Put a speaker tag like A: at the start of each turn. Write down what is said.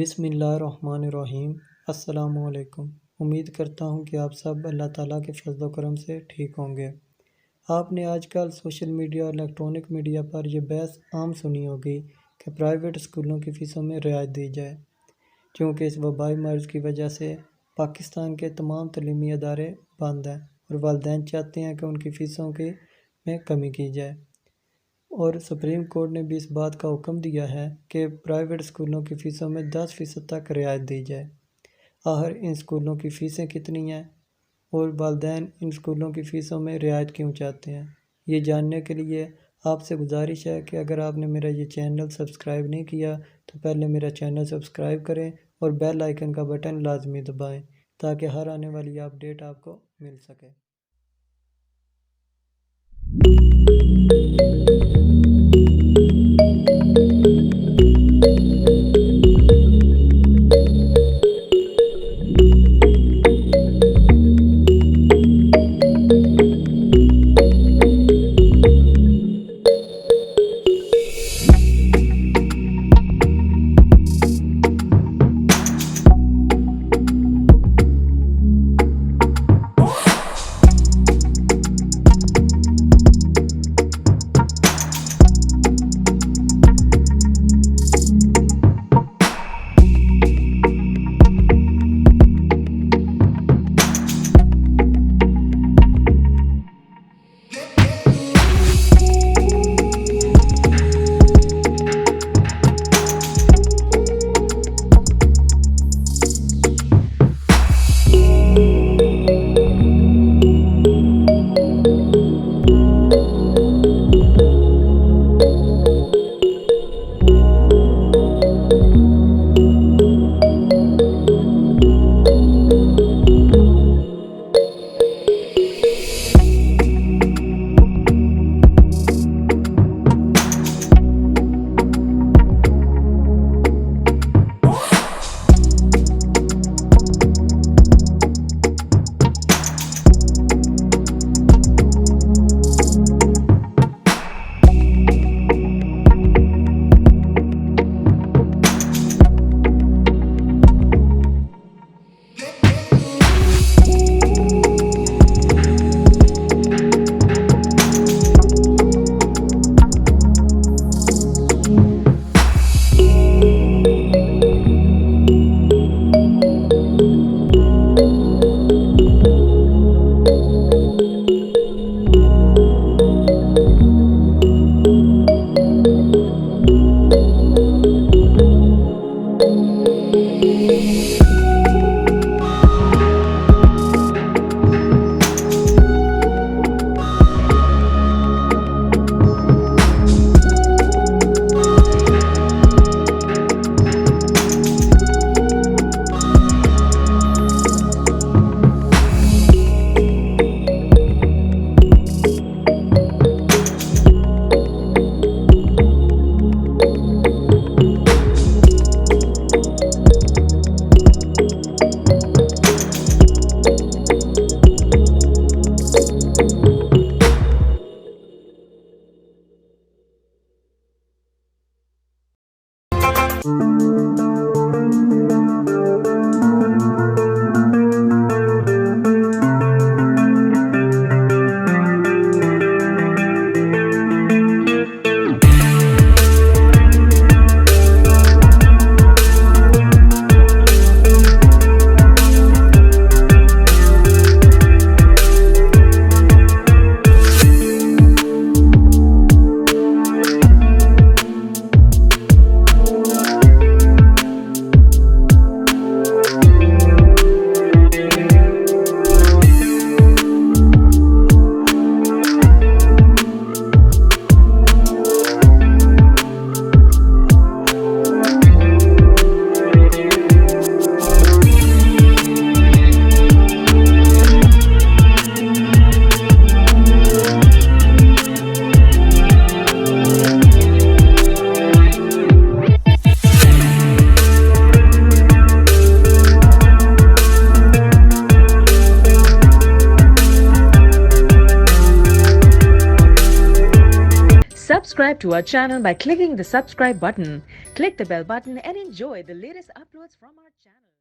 A: बिस्मिल्लाहिर्रहमानिर्रहीम। अस्सलाम वालेकुम। उम्मीद करता हूँ कि आप सब अल्लाह ताला के फजल करम से ठीक होंगे। आपने आजकल सोशल मीडिया और इलेक्ट्रॉनिक मीडिया पर यह बहस आम सुनी होगी कि प्राइवेट स्कूलों की फ़ीसों में रियायत दी जाए, क्योंकि इस वबाई मर्ज़ की वजह से पाकिस्तान के तमाम तलीमी अदारे बंद हैं और वालिदैन चाहते हैं कि उनकी फ़ीसों में कमी की जाए। और सुप्रीम कोर्ट ने भी इस बात का हुक्म दिया है कि प्राइवेट स्कूलों की फ़ीसों में 10% तक रियायत दी जाए। आखिर इन स्कूलों की फ़ीसें कितनी हैं और वालिदैन इन स्कूलों की फ़ीसों में रियायत क्यों चाहते हैं, ये जानने के लिए आपसे गुजारिश है कि अगर आपने मेरा ये चैनल सब्सक्राइब नहीं किया तो पहले मेरा चैनल सब्सक्राइब करें और बेल आइकन का बटन लाजमी दबाएं ताकि हर आने वाली अपडेट आपको मिल सके।
B: subscribe to our channel by clicking the subscribe button. Click the bell button and enjoy the latest uploads from our channel.